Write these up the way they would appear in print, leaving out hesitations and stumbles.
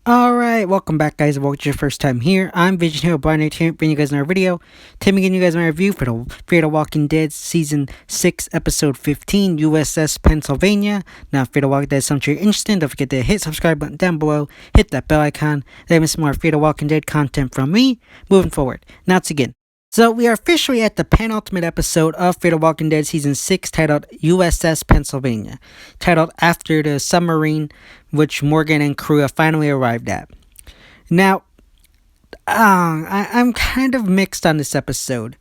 Alright, welcome back guys. If it's your first time here, I'm Vision Hero Blind here, bringing you guys another video. Today I'm giving you guys my review for the Fear the Walking Dead Season 6, Episode 15, U.S.S. Pennsylvania. Now, Fear the Walking Dead is something you're interested in, don't forget to hit subscribe button down below, hit that bell icon, then miss more Fear the Walking Dead content from me, moving forward. Now to begin. So, we are officially at the penultimate episode of Fear the Walking Dead Season 6, titled U.S.S. Pennsylvania, titled after the submarine which Morgan and crew have finally arrived at. Now, I'm kind of mixed on this episode.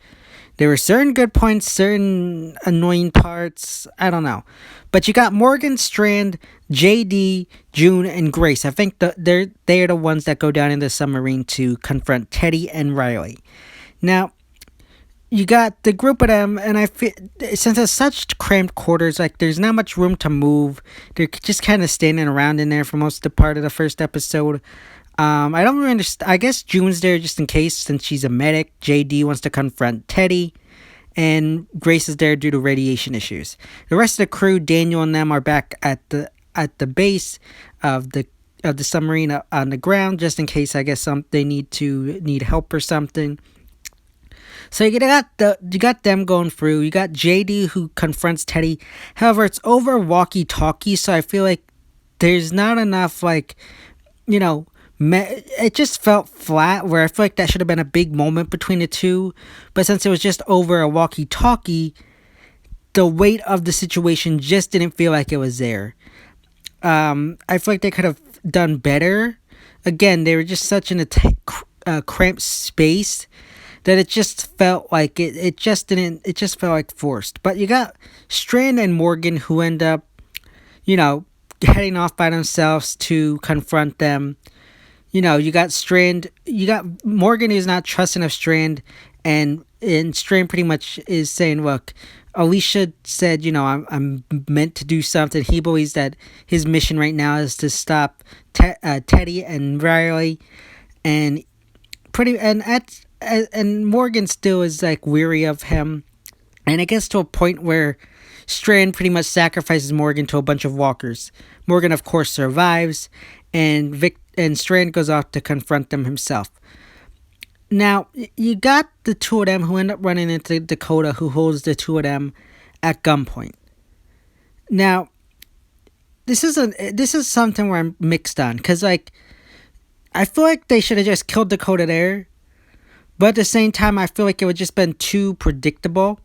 There were certain good points, certain annoying parts, I don't know. But you got Morgan, Strand, JD, June, and Grace. I think they're the ones that go down in the submarine to confront Teddy and Riley. Now, you got the group of them, and I feel since it's such cramped quarters, like there's not much room to move. They're just kind of standing around in there for most of the part of the first episode. I don't really understand. I guess June's there just in case, since she's a medic. JD wants to confront Teddy, and Grace is there due to radiation issues. The rest of the crew, Daniel and them, are back at the base of the submarine on the ground, just in case. I guess they need help or something. So you got them going through. You got JD who confronts Teddy. However, it's over walkie-talkie, so I feel like there's not enough, like, it just felt flat, where I feel like that should have been a big moment between the two. But since it was just over a walkie-talkie, the weight of the situation just didn't feel like it was there. I feel like they could have done better. Again, they were just such in a cramped space that it just felt like it just felt like forced. But you got Strand and Morgan who end up, heading off by themselves to confront them. You got Morgan who's not trusting of Strand, and Strand pretty much is saying, look, Alicia said, I'm meant to do something. He believes that his mission right now is to stop Teddy and Riley, and Morgan still is like weary of him, and it gets to a point where Strand pretty much sacrifices Morgan to a bunch of walkers. Morgan, of course, survives, and Strand goes off to confront them himself. Now, you got the two of them who end up running into Dakota, who holds the two of them at gunpoint. Now, this is something where I'm mixed on, because I feel like they should have just killed Dakota there. But at the same time, I feel like it would just been too predictable.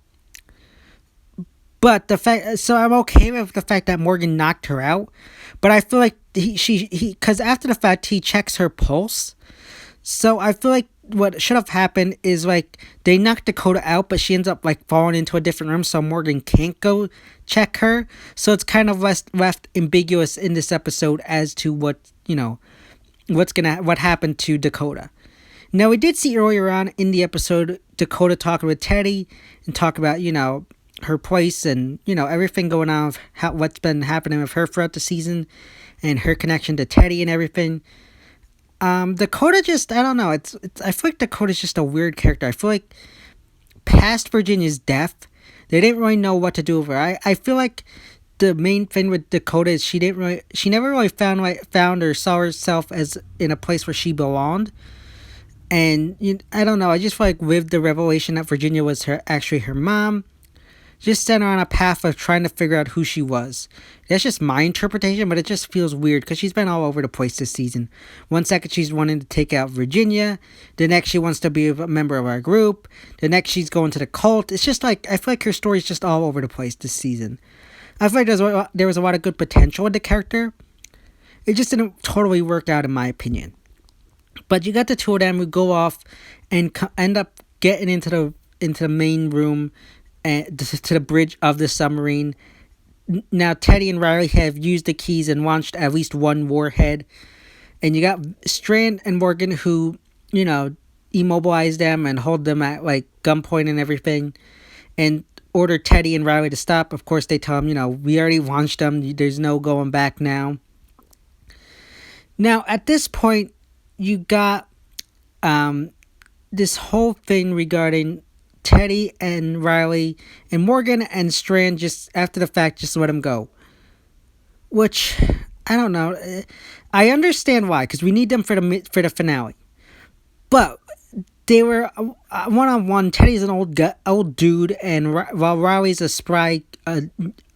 But so I'm okay with the fact that Morgan knocked her out. But I feel like because after the fact, he checks her pulse. So I feel like what should have happened is they knocked Dakota out, but she ends up falling into a different room, so Morgan can't go check her. So it's kind of left ambiguous in this episode as to what happened to Dakota. Now, we did see earlier on in the episode Dakota talking with Teddy and talk about, her place and, everything going on with what's been happening with her throughout the season and her connection to Teddy and everything. Dakota just, I don't know, I feel like Dakota's just a weird character. I feel like past Virginia's death, they didn't really know what to do with her. I feel like the main thing with Dakota is she never really found or saw herself as in a place where she belonged. And I don't know, I just feel like with the revelation that Virginia was actually her mom, just sent her on a path of trying to figure out who she was. That's just my interpretation, but it just feels weird because she's been all over the place this season. One second she's wanting to take out Virginia, the next she wants to be a member of our group, the next she's going to the cult. It's just I feel like her story's just all over the place this season. I feel like there was a lot of good potential with the character. It just didn't totally work out in my opinion. But you got the two of them who go off and end up getting into the main room and to the bridge of the submarine. Now, Teddy and Riley have used the keys and launched at least one warhead. And you got Strand and Morgan who, immobilize them and hold them at gunpoint and everything. And order Teddy and Riley to stop. Of course, they tell them, we already launched them. There's no going back now. Now, at this point, you got this whole thing regarding Teddy and Riley and Morgan and Strand just after the fact just let him go. Which I don't know. I understand why, because we need them for the finale. But they were one-on-one. Teddy's an old dude, and while Riley's a spry,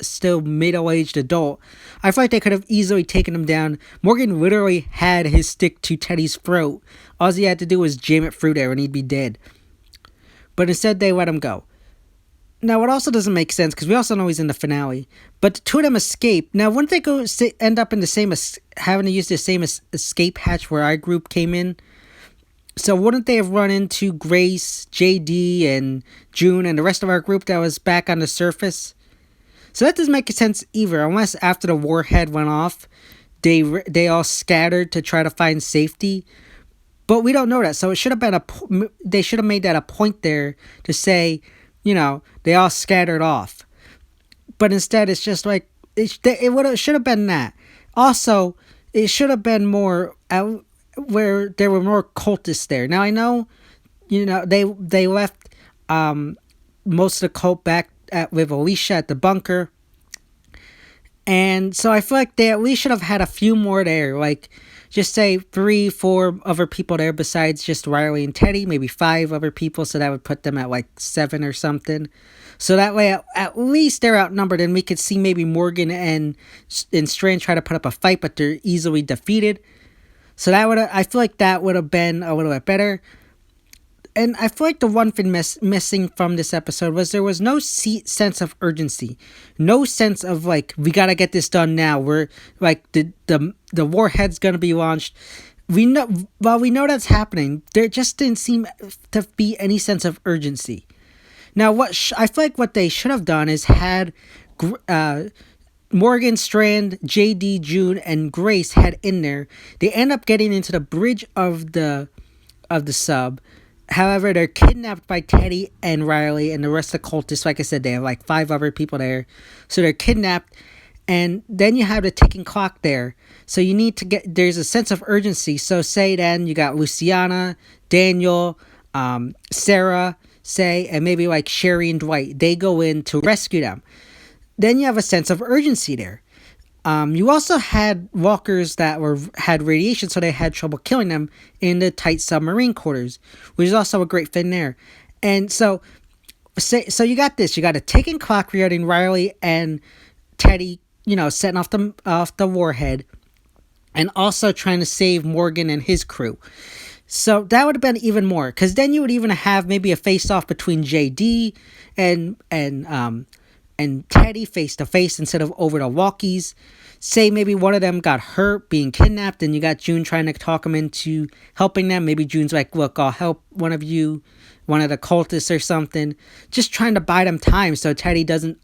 still middle-aged adult, I feel like they could have easily taken him down. Morgan literally had his stick to Teddy's throat. All he had to do was jam it through there, and he'd be dead. But instead, they let him go. Now, it also doesn't make sense, because we also know he's in the finale. But the two of them escape. Now, wouldn't they end up in the same, having to use the same escape hatch where our group came in? So wouldn't they have run into Grace, JD, and June, and the rest of our group that was back on the surface? So that doesn't make sense either, unless after the warhead went off, they all scattered to try to find safety. But we don't know that, so it should have been they should have made that a point there to say, they all scattered off. But instead, it's just like it should have been that. Also, it should have been more where there were more cultists there. Now I know, they left most of the cult back with Alicia at the bunker, and so I feel like they at least should have had a few more there. Like, just say 3-4 other people there besides just Riley and Teddy, maybe 5 other people, so that would put them at like 7 or something. So that way, at least they're outnumbered, and we could see maybe Morgan and Strand try to put up a fight, but they're easily defeated. So I feel like that would have been a little bit better. And I feel like the one thing missing from this episode was there was no sense of urgency. No sense of, like, we gotta get this done now. We're, like, the warhead's gonna be launched. We know that's happening, there just didn't seem to be any sense of urgency. Now, I feel like what they should have done is had Morgan, Strand, JD, June, and Grace had in there. They end up getting into the bridge of the sub. However, they're kidnapped by Teddy and Riley and the rest of the cultists. Like I said, they have like 5 other people there. So they're kidnapped. And then you have the ticking clock there. So you need to there's a sense of urgency. So say then you got Luciana, Daniel, Sarah, and maybe like Sherry and Dwight. They go in to rescue them. Then you have a sense of urgency there. You also had walkers that had radiation, so they had trouble killing them in the tight submarine quarters, which is also a great thing there. And so you got this. You got a ticking clock regarding Riley and Teddy, setting off the warhead, and also trying to save Morgan and his crew. So that would have been even more, because then you would even have maybe a face-off between JD and Teddy face to face instead of over the walkies. Say maybe one of them got hurt being kidnapped, and you got June trying to talk him into helping them. Maybe June's like, look, I'll help one of the cultists or something. Just trying to buy them time so Teddy doesn't,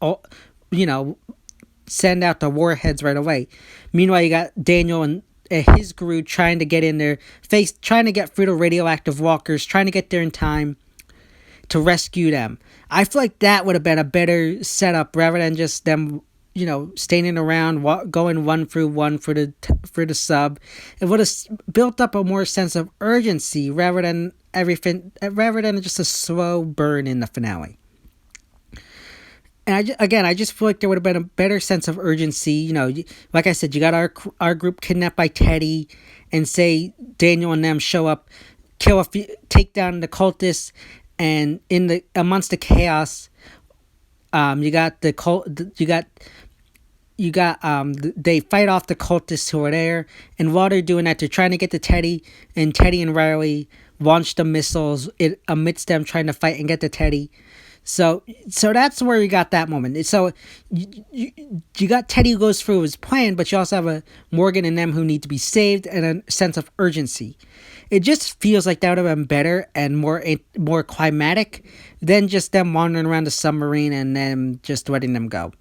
send out the warheads right away. Meanwhile, you got Daniel and his crew trying to get in there, trying to get through the radioactive walkers, trying to get there in time to rescue them. I feel like that would have been a better setup rather than just them, standing around, going one through one for the sub. It would have built up a more sense of urgency rather than just a slow burn in the finale. And I just feel like there would have been a better sense of urgency. Like I said, you got our group kidnapped by Teddy, and say Daniel and them show up, take down the cultists. And amongst the chaos, they fight off the cultists who are there, and while they're doing that, they're trying to get to Teddy, and Teddy and Riley launch the missiles amidst them trying to fight and get to Teddy. So that's where you got that moment. So you got Teddy who goes through his plan, but you also have a Morgan and them who need to be saved, and a sense of urgency. It just feels like that would have been better and more climatic than just them wandering around the submarine and then just letting them go.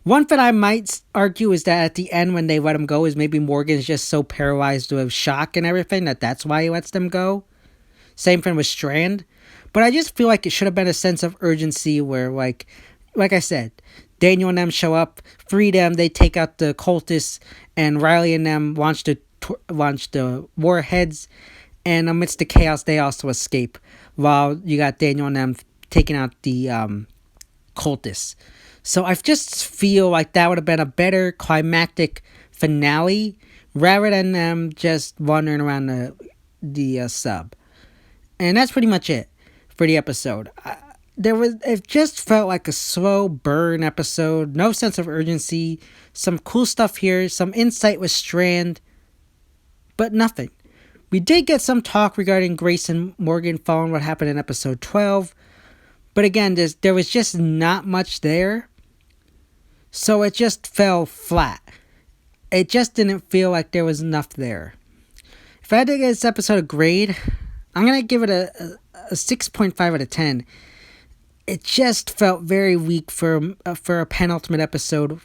One thing I might argue is that at the end when they let them go is maybe Morgan's just so paralyzed with shock and everything that's why he lets them go. Same thing with Strand. But I just feel like it should have been a sense of urgency where, like I said, Daniel and them show up, free them, they take out the cultists, and Riley and them launch the warheads, and amidst the chaos, they also escape, while you got Daniel and them taking out the cultists. So I just feel like that would have been a better climactic finale rather than them just wandering around the sub. And that's pretty much it for the episode. It just felt like a slow burn episode, no sense of urgency, some cool stuff here, some insight with Strand, but nothing. We did get some talk regarding Grace and Morgan following what happened in episode 12, but again, there was just not much there, so it just fell flat. It just didn't feel like there was enough there. If I had to give this episode a grade, I'm going to give it a 6.5 out of 10. It just felt very weak for a penultimate episode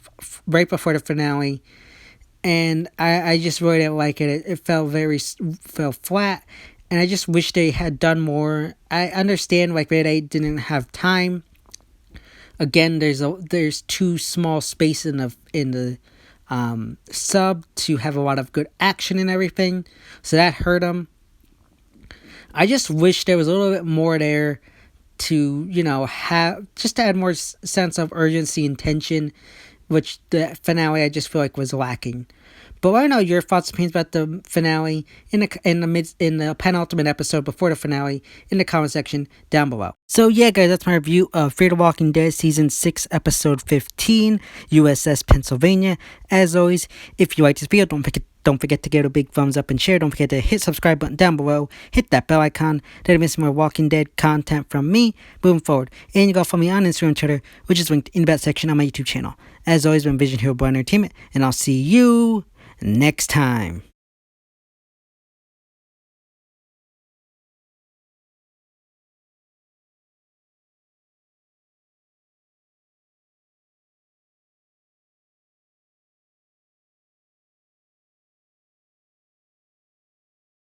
right before the finale. And I just really didn't like it. It felt fell flat. And I just wish they had done more. I understand like they didn't have time. Again, there's too small space in the sub to have a lot of good action and everything. So that hurt them. I just wish there was a little bit more there to, have just to add more sense of urgency and tension, which the finale I just feel like was lacking. But let me know your thoughts and opinions about the finale in the penultimate episode before the finale in the comment section down below. So yeah, guys, that's my review of Fear the Walking Dead Season 6, Episode 15, U.S.S. Pennsylvania. As always, if you like this video, don't forget to give it a big thumbs up and share. Don't forget to hit subscribe button down below. Hit that bell icon. That'll miss more Walking Dead content from me moving forward. And you can follow me on Instagram and Twitter, which is linked in the back section on my YouTube channel. As always, been Vision Hero Boy Entertainment, and I'll see you next time.